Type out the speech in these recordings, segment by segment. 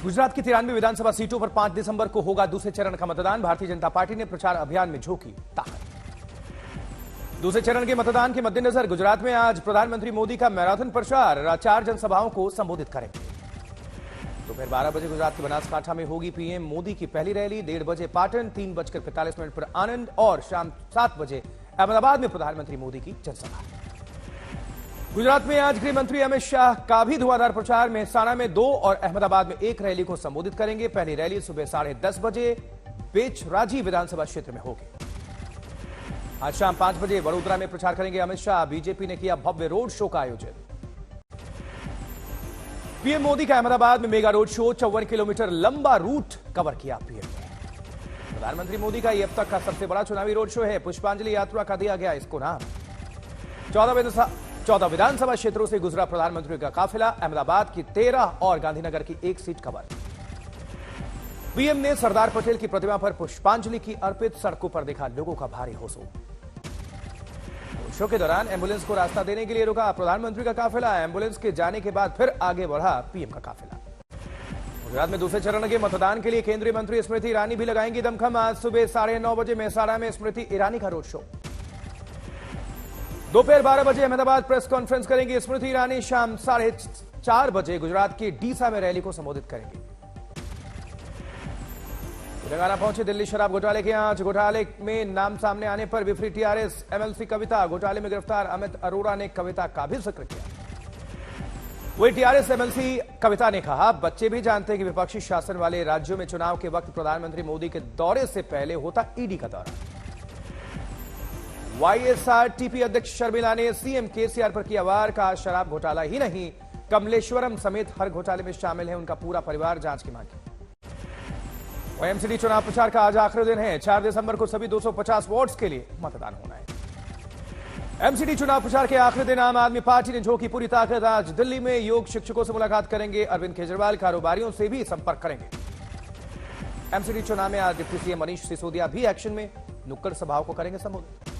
गुजरात की 93 विधानसभा सीटों पर 5 दिसंबर को होगा दूसरे चरण का मतदान। भारतीय जनता पार्टी ने प्रचार अभियान में झोंकी ताकत। दूसरे चरण के मतदान के मद्देनजर गुजरात में आज प्रधानमंत्री मोदी का मैराथन प्रचार 4 जनसभाओं को संबोधित करेंगे। दोपहर 12 बजे गुजरात के बनासकांठा में होगी पीएम मोदी की पहली रैली। 1:30 बजे पाटन, 3:45 पर आनंद और शाम 7 बजे अहमदाबाद में प्रधानमंत्री मोदी की जनसभा। गुजरात में आज गृह मंत्री अमित शाह का भी धुआंधार प्रचार मेहसाणा में 2 और अहमदाबाद में 1 रैली को संबोधित करेंगे। पहली रैली सुबह 10:30 बजे बेचराजी विधानसभा क्षेत्र में होगी। आज शाम 5 बजे वडोदरा में प्रचार करेंगे अमित शाह। बीजेपी ने किया भव्य रोड शो का आयोजन। पीएम मोदी का अहमदाबाद में मेगा रोड शो, 54 किलोमीटर लंबा रूट कवर किया पीएम ने। प्रधानमंत्री मोदी का यह अब तक का सबसे बड़ा चुनावी रोड शो है। पुष्पांजलि यात्रा का दिया गया इसको नाम। 14 विधानसभा क्षेत्रों से गुजरा प्रधानमंत्री का काफिला। अहमदाबाद की 13 और गांधीनगर की 1 सीट कवर। पीएम ने सरदार पटेल की प्रतिमा पर पुष्पांजलि की अर्पित। सड़कों पर देखा लोगों का भारी हुजूम। शो के दौरान एम्बुलेंस को रास्ता देने के लिए रुका प्रधानमंत्री का काफिला। एम्बुलेंस के जाने के बाद फिर आगे बढ़ा पीएम का काफिला। गुजरात में दूसरे चरण के मतदान के लिए केंद्रीय मंत्री स्मृति ईरानी भी लगाएंगी दमखम। आज सुबह 9:30 बजे मेहसाणा में स्मृति ईरानी का रोड शो। दोपहर 12 बजे अहमदाबाद प्रेस कॉन्फ्रेंस करेंगी स्मृति ईरानी। शाम 4:30 बजे गुजरात की डीसा में रैली को संबोधित करेंगी। तेलंगाना पहुंचे दिल्ली शराब घोटाले की जांच। घोटाले में नाम सामने आने पर बिफरी टीआरएस एमएलसी कविता। घोटाले में गिरफ्तार अमित अरोड़ा ने कविता का भी जिक्र किया। वही टीआरएस एमएलसी कविता ने कहा, बच्चे भी जानते हैं कि विपक्षी शासन वाले राज्यों में चुनाव के वक्त प्रधानमंत्री मोदी के दौरे से पहले होता ईडी का दौरा। वाईएसआरटीपी अध्यक्ष शर्मिला ने सीएम केसीआर पर किया वार। कहा, शराब घोटाला ही नहीं, कमलेश्वरम समेत हर घोटाले में शामिल है उनका पूरा परिवार। जांच की मांग की। एमसीडी चुनाव प्रचार का आज आखिरी दिन है। 4 दिसंबर को सभी 250 वार्ड्स के लिए मतदान होना है। एमसीडी चुनाव प्रचार के आखिरी दिन आम आदमी पार्टी ने झोंकी पूरी ताकत। आज दिल्ली में योग शिक्षकों से मुलाकात करेंगे अरविंद केजरीवाल। कारोबारियों से भी संपर्क करेंगे। एमसीडी चुनाव में आज डिप्टी सीएम मनीष सिसोदिया भी एक्शन में। नुक्कड़ सभाओं को करेंगे संबोधित।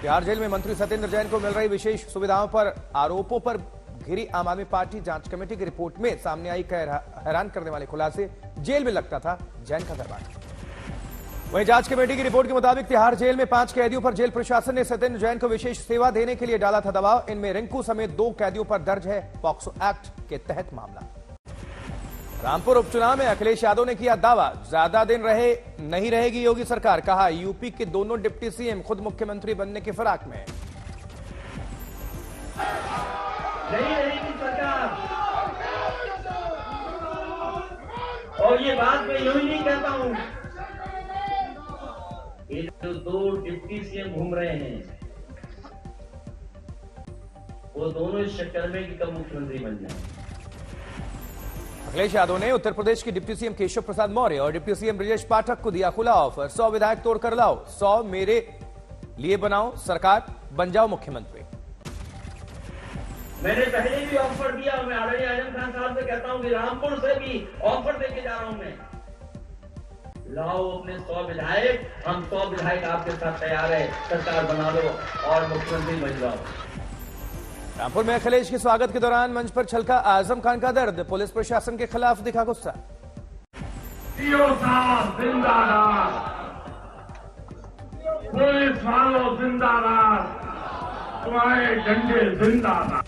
तिहाड़ जेल में मंत्री सत्येंद्र जैन को मिल रही विशेष सुविधाओं पर आरोपों पर घिरी आम आदमी पार्टी। जांच कमेटी की रिपोर्ट में सामने आई हैरान करने वाले खुलासे। जेल में लगता था जैन का दरबार। वहीं जांच कमेटी की रिपोर्ट के मुताबिक तिहाड़ जेल में 5 कैदियों पर जेल प्रशासन ने सत्येंद्र जैन को विशेष सेवा देने के लिए डाला था दबाव। इनमें रिंकू समेत 2 कैदियों पर दर्ज है पॉक्सो एक्ट के तहत मामला। रामपुर उपचुनाव में अखिलेश यादव ने किया दावा, ज्यादा दिन नहीं रहेगी योगी सरकार। कहा, यूपी के दोनों डिप्टी सीएम खुद मुख्यमंत्री बनने की फिराक में। नहीं रहेगी सरकार। और ये बात मैं यूं ही नहीं कहता हूं। ये जो 2 डिप्टी सीएम घूम रहे हैं, वो दोनों इस चक्कर में कि कब मुख्यमंत्री बन जाए। अखिलेश यादव ने उत्तर प्रदेश के डिप्टी सीएम केशव प्रसाद मौर्य और डिप्टी सीएम ब्रजेश पाठक को दिया खुला ऑफर। 100 विधायक तोड़कर लाओ, 100 मेरे लिए बनाओ सरकार, बन जाओ मुख्यमंत्री। मैंने पहले भी ऑफर दिया। मैं आदरणीय आजम खान साहब से कहता हूं कि रामपुर से भी ऑफर देके जा रहा हूं मैं। लाओ अपने 100 विधायक, हम 100 विधायक आपके साथ तैयार है, सरकार बना लो और मुख्यमंत्री बन जाओ। रामपुर में अखिलेश के स्वागत के दौरान मंच पर छलका आजम खान का दर्द। पुलिस प्रशासन के खिलाफ दिखा गुस्सा। जिंदाबाद, पुलिस वालों जिंदाबाद, तुम्हारे झंडे जिंदाबाद।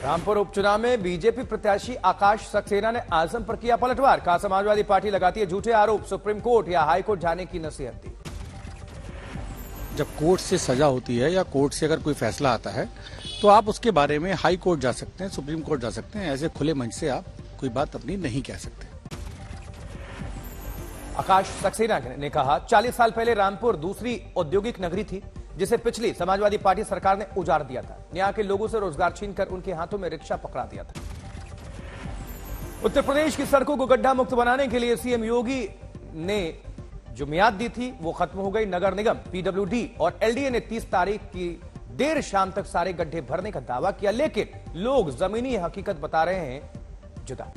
रामपुर उपचुनाव में बीजेपी प्रत्याशी आकाश सक्सेना ने आजम पर किया पलटवार। कहा, समाजवादी पार्टी लगाती है झूठे आरोप, सुप्रीम कोर्ट या हाई कोर्ट जाने की नसीहत दी। जब कोर्ट से सजा होती है या कोर्ट से अगर कोई फैसला आता है तो आप उसके बारे में हाई कोर्ट जा सकते हैं, सुप्रीम कोर्ट जा सकते हैं। ऐसे खुले मंच से आप कोई बात अपनी नहीं कह सकते। आकाश सक्सेना ने कहा, 40 साल पहले रामपुर दूसरी औद्योगिक नगरी थी जिसे पिछली समाजवादी पार्टी सरकार ने उजाड़ दिया था। यहां के लोगों से रोजगार छीनकर उनके हाथों में रिक्शा पकड़ा दिया था। उत्तर प्रदेश की सड़कों को गड्ढा मुक्त बनाने के लिए सीएम योगी ने जो मियाद दी थी वो खत्म हो गई। नगर निगम, पीडब्ल्यूडी और एलडीए ने 30 तारीख की देर शाम तक सारे गड्ढे भरने का दावा किया, लेकिन लोग जमीनी हकीकत बता रहे हैं जुदा।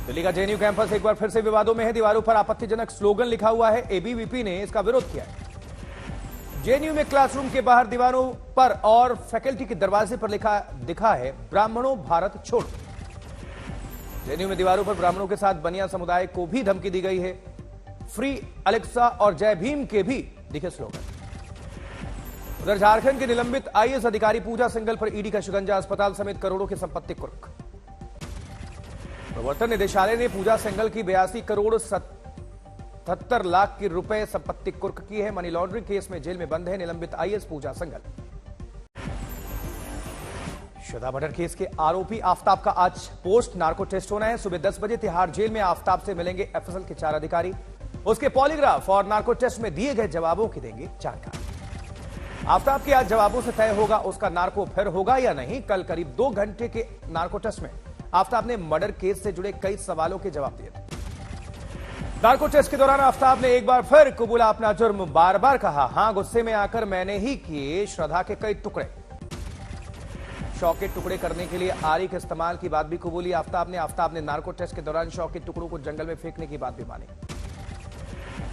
दिल्ली का जेएनयू कैंपस एक बार फिर से विवादों में है। दीवारों पर आपत्तिजनक स्लोगन लिखा हुआ है। एबीवीपी ने इसका विरोध किया है। जेएनयू में क्लासरूम के बाहर दीवारों पर और फैकल्टी के दरवाजे पर लिखा दिखा है, ब्राह्मणों भारत छोड़ो। जेएनयू में दीवारों पर ब्राह्मणों के साथ बनिया समुदाय को भी धमकी दी गई है। फ्री अलेक्सा और जय भीम के भी दिखे स्लोगन। उधर झारखंड के निलंबित आईएएस अधिकारी पूजा सिंघल पर ईडी का शिकंजा, अस्पताल समेत करोड़ों की संपत्ति कुर्क। प्रवर्तन निदेशालय ने पूजा सिंघल की 82 करोड़ 77 लाख की रुपए संपत्ति कुर्क की है। मनी लॉन्ड्रिंग केस में जेल में बंद है निलंबित आईएएस पूजा सिंघल। श्रद्धा मर्डर केस के आरोपी आफ्ताब का आज पोस्ट नार्को टेस्ट होना है। सुबह 10 बजे तिहाड़ जेल में आफ्ताब से मिलेंगे एफएसएल के 4 अधिकारी। उसके पॉलीग्राफ और नार्को टेस्ट में दिए गए जवाबों की देंगे जानकारी। आफ्ताब के आज जवाबों से तय होगा उसका नार्को फिर होगा या नहीं। कल करीब 2 घंटे के नार्को टेस्ट में आफ्ताब ने मर्डर केस से जुड़े कई सवालों के जवाब दिए थे। नार्को टेस्ट के दौरान आफ्ताब ने एक बार फिर कबूला अपना जुर्म। बार बार कहा, हां गुस्से में आकर मैंने ही किए श्रद्धा के कई टुकड़े। शव के टुकड़े करने के लिए आरी के इस्तेमाल की बात भी कबूली आफ्ताब ने नार्को टेस्ट के दौरान शव के टुकड़ों को जंगल में फेंकने की बात भी मानी।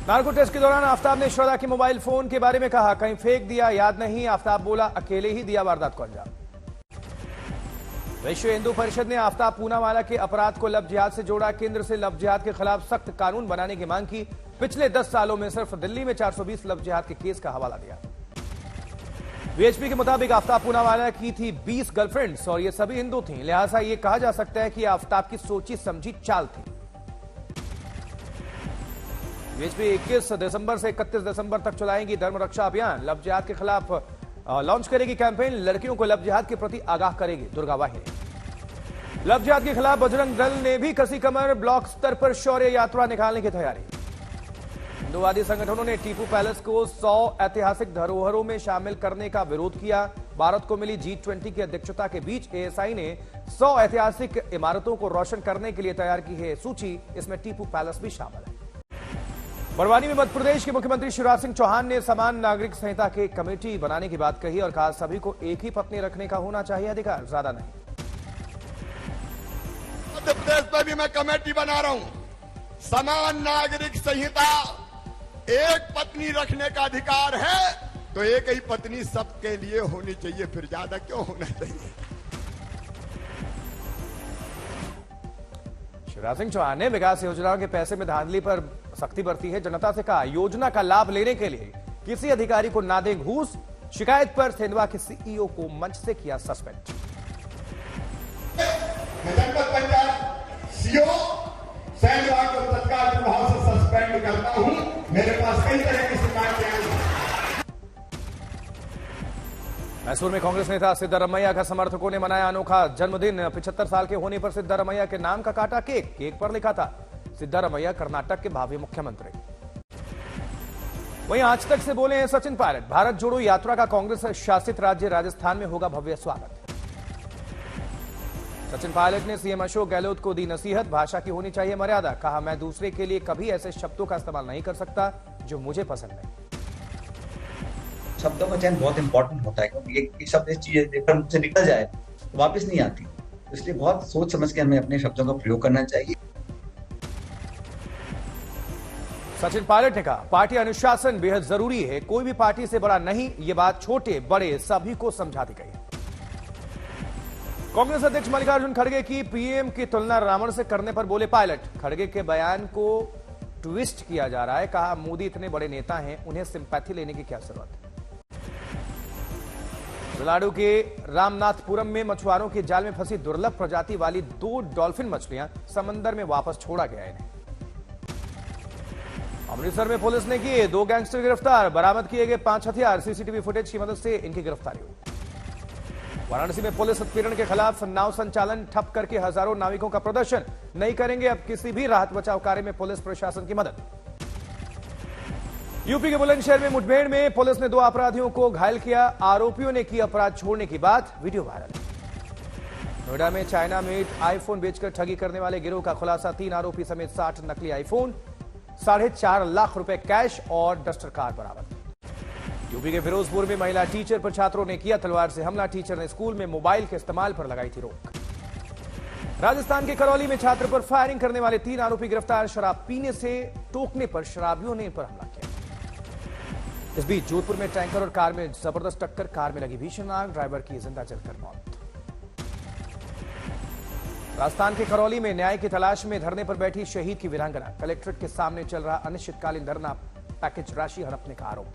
नार्को टेस्ट के दौरान आफ्ताब ने श्रद्धा के मोबाइल फोन के बारे में कहा, कहीं फेंक दिया याद नहीं। आफ्ताब बोला, अकेले ही दिया वारदात को अंजाम। विश्व हिंदू परिषद ने आफ्ताब पूनावाला के अपराध को लव जिहाद से जोड़ा। केंद्र से लव जिहाद के खिलाफ सख्त कानून बनाने की मांग की। पिछले 10 सालों में सिर्फ दिल्ली में 420 लव जिहाद के केस का हवाला दिया। वीएचपी के मुताबिक आफ्ताब पूनावाला की थी 20 गर्लफ्रेंड्स और ये सभी हिंदू थीं। लिहाजा ये कहा जा सकता है कि आफ्ताब की सोची समझी चाल थी। वीएचपी 21 दिसंबर से 31 दिसंबर तक चलाएगी धर्म रक्षा अभियान। लव जिहाद के खिलाफ लॉन्च करेगी कैंपेन। लड़कियों को लव जिहाद के प्रति आगाह करेगी दुर्गा वाहिनी। लव जिहाद के खिलाफ बजरंग दल ने भी कसी कमर। ब्लॉक स्तर पर शौर्य यात्रा निकालने की तैयारी। हिंदुवादी संगठनों ने टीपू पैलेस को 100 ऐतिहासिक धरोहरों में शामिल करने का विरोध किया। भारत को मिली G20 की अध्यक्षता के बीच एएसआई ने 100 ऐतिहासिक इमारतों को रोशन करने के लिए तैयार की है सूची। इसमें टीपू पैलेस भी शामिल है। बड़वानी में मध्य प्रदेश के मुख्यमंत्री शिवराज सिंह चौहान ने समान नागरिक संहिता की कमेटी बनाने की बात कही और कहा, सभी को एक ही पत्नी रखने का होना चाहिए अधिकार, ज्यादा नहीं। मध्य प्रदेश में भी मैं कमेटी बना रहा हूं। समान नागरिक संहिता, एक पत्नी रखने का अधिकार है तो एक ही पत्नी सबके लिए होनी चाहिए, फिर ज्यादा क्यों होना चाहिए। शिवराज सिंह चौहान ने विकास योजनाओं के पैसे में धांधली पर सख्ती बरती है। जनता से कहा, योजना का लाभ लेने के लिए किसी अधिकारी को ना दें घूस। शिकायत पर सेंधवा के सीईओ को मंच से किया सस्पेंड। जनपद पंचायत सीईओ सेंधवा को तत्काल प्रभाव से सस्पेंड करता हूं। मेरे पास कई तरह की शिकायतें आई। मैसूर में कांग्रेस नेता सिद्धारमैया का समर्थकों ने मनाया अनोखा जन्मदिन। 75 साल के होने पर सिद्धारमैया के नाम का काटा केक। केक पर लिखा था, सिद्धारमैया कर्नाटक के भावी मुख्यमंत्री। वहीं आज तक से बोले हैं सचिन पायलट, भारत जोड़ो यात्रा का कांग्रेस शासित राज्य राजस्थान में होगा भव्य स्वागत। सचिन पायलट ने सीएम अशोक गहलोत को दी नसीहत, भाषा की होनी चाहिए मर्यादा। कहा, मैं दूसरे के लिए कभी ऐसे शब्दों का इस्तेमाल नहीं कर सकता जो मुझे पसंद नहीं। शब्दों का चयन बहुत इंपॉर्टेंट होता है क्योंकि एक शब्द इस चीज से निकल जाए तो वापस नहीं आती, इसलिए बहुत सोच समझ के हमें अपने शब्दों का प्रयोग करना चाहिए। सचिन पायलट ने कहा, पार्टी अनुशासन बेहद जरूरी है, कोई भी पार्टी से बड़ा नहीं, ये बात छोटे बड़े सभी को समझा दी गई। कांग्रेस अध्यक्ष मल्लिकार्जुन खड़गे की पीएम की तुलना रावण से करने पर बोले पायलट। खड़गे के बयान को ट्विस्ट किया जा रहा है। कहा, मोदी इतने बड़े नेता हैं, उन्हें सिंपैथी लेने की क्या जरूरत है। तमिलनाडु के रामनाथपुरम में मछुआरों के जाल में फंसी दुर्लभ प्रजाति वाली 2 डॉल्फिन मछलियां समंदर में वापस छोड़ा गया इन्हें। अमृतसर में पुलिस ने किए 2 गैंगस्टर गिरफ्तार। बरामद किए गए 5 हथियार। सीसीटीवी फुटेज की मदद से इनकी गिरफ्तारी हुई। वाराणसी में पुलिस उत्पीड़न के खिलाफ नाव संचालन ठप करके हजारों नाविकों का प्रदर्शन। नहीं करेंगे अब किसी भी राहत बचाव कार्य में पुलिस प्रशासन की मदद। यूपी के बुलंदशहर में मुठभेड़ में पुलिस ने 2 अपराधियों को घायल किया। आरोपियों ने की अपराध छोड़ने की बात, वीडियो वायरल। नोएडा में चाइना मेड आईफोन बेचकर ठगी करने वाले गिरोह का खुलासा। 3 आरोपी समेत 60 नकली आईफोन, 4.5 लाख रुपए कैश और डस्टर कार बरामद। यूपी के फिरोजपुर में महिला टीचर पर छात्रों ने किया तलवार से हमला। टीचर ने स्कूल में मोबाइल के इस्तेमाल पर लगाई थी रोक। राजस्थान के करौली में छात्र पर फायरिंग करने वाले 3 आरोपी गिरफ्तार। शराब पीने से टोकने पर शराबियों ने इन पर हमला किया। इस बीच जोधपुर में टैंकर और कार में जबरदस्त टक्कर। कार में लगी भीषण आग, ड्राइवर की जिंदा जलकर मौत। राजस्थान के करौली में न्याय की तलाश में धरने पर बैठी शहीद की वीरांगना। कलेक्ट्रेट के सामने चल रहा अनिश्चितकालीन धरना, पैकेज राशि हड़पने का आरोप।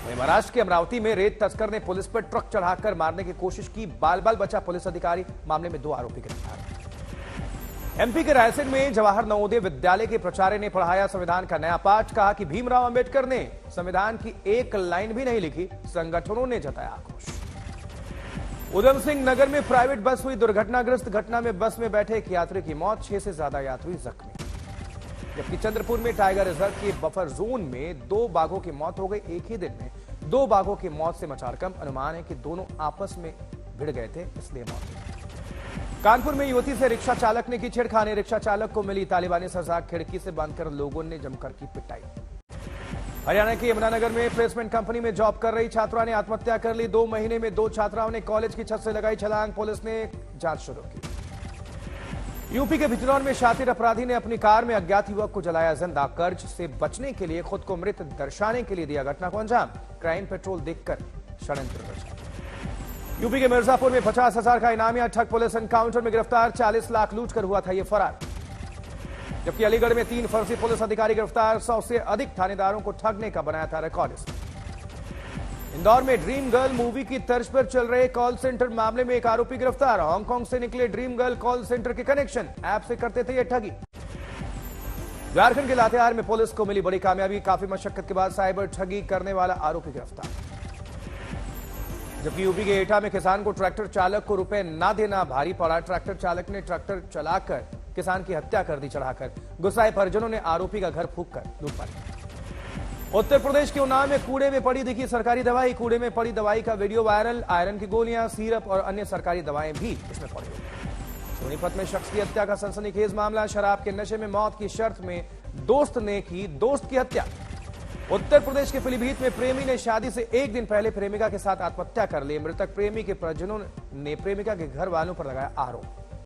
वहीं महाराष्ट्र के अमरावती में रेत तस्कर ने पुलिस पर ट्रक चढ़ाकर मारने की कोशिश की, बाल बाल बचा पुलिस अधिकारी। मामले में 2 आरोपी गिरफ्तार। एमपी के रायसेन में जवाहर नवोदय विद्यालय के प्राचार्य ने पढ़ाया संविधान का नया पाठ। कहा कि भीमराव अंबेडकर ने संविधान की एक लाइन भी नहीं लिखी। संगठनों ने जताया आक्रोश। उधम सिंह नगर में प्राइवेट बस हुई दुर्घटनाग्रस्त। घटना में बस में बैठे एक यात्री की मौत, 6 से ज्यादा यात्री जख्मी। जबकि चंद्रपुर में टाइगर रिजर्व के बफर जोन में 2 बाघों की मौत हो गई। एक ही दिन में 2 बाघों की मौत से मचा हड़कंप। अनुमान है कि दोनों आपस में भिड़ गए थे, इसलिए मौत हुई। कानपुर में युवती से रिक्शा चालक ने की छेड़खानी। रिक्शा चालक को मिली तालिबानी सजा, खिड़की से बांधकर लोगों ने जमकर की पिटाई। हरियाणा के यमुनानगर में प्लेसमेंट कंपनी में जॉब कर रही छात्रा ने आत्महत्या कर ली। 2 महीने में 2 छात्राओं ने कॉलेज की छत से लगाई छलांग। पुलिस ने जांच शुरू की। यूपी के बिजनौर में शातिर अपराधी ने अपनी कार में अज्ञात युवक को जलाया जिंदा। कर्ज से बचने के लिए खुद को मृत दर्शाने के लिए दिया घटना को अंजाम। क्राइम पेट्रोल देखकर षड्यंत्र रचा। यूपी के मिर्जापुर में 50,000 का इनामिया ठग, पुलिस एनकाउंटर में गिरफ्तार। 40 लाख लूट कर हुआ था ये फरार। जबकि अलीगढ़ में 3 फर्जी पुलिस अधिकारी गिरफ्तार। 100 से अधिक थानेदारों को ठगने का बनाया था रिकॉर्ड। इंदौर में ड्रीम गर्ल मूवी की तर्ज पर चल रहे कॉल सेंटर मामले में एक आरोपी गिरफ्तार। हांगकांग से निकले ड्रीम गर्ल कॉल सेंटर के कनेक्शन, ऐप से करते थे ये ठगी। झारखंड के लातेहार में पुलिस को मिली बड़ी कामयाबी। काफी मशक्कत के बाद साइबर ठगी करने वाला आरोपी गिरफ्तार। जबकि यूपी के एटा में किसान को ट्रैक्टर चालक को रुपए ना देना भारी पड़ा। ट्रैक्टर चालक ने ट्रैक्टर चलाकर किसान की हत्या कर दी चढ़ाकर। गुस्साए परिजनों ने आरोपी का घर फूंककर लूटपाट की। उत्तर प्रदेश के उन्नाव में कूड़े में पड़ी दिखी सरकारी दवाई। कूड़े में पड़ी दवाई का वीडियो वायरल। आयरन की गोलियां, सिरप और अन्य सरकारी दवाएं भी इसमें पड़ी हुई। सोनीपत में शख्स की हत्या का सनसनीखेज मामला। शराब के नशे में मौत की शर्त में दोस्त ने की दोस्त की हत्या। उत्तर प्रदेश के पीलीभीत में प्रेमी ने शादी से 1 दिन पहले प्रेमिका के साथ आत्महत्या कर ली। मृतक प्रेमी के परिजनों ने प्रेमिका के घर वालों पर लगाया आरोप।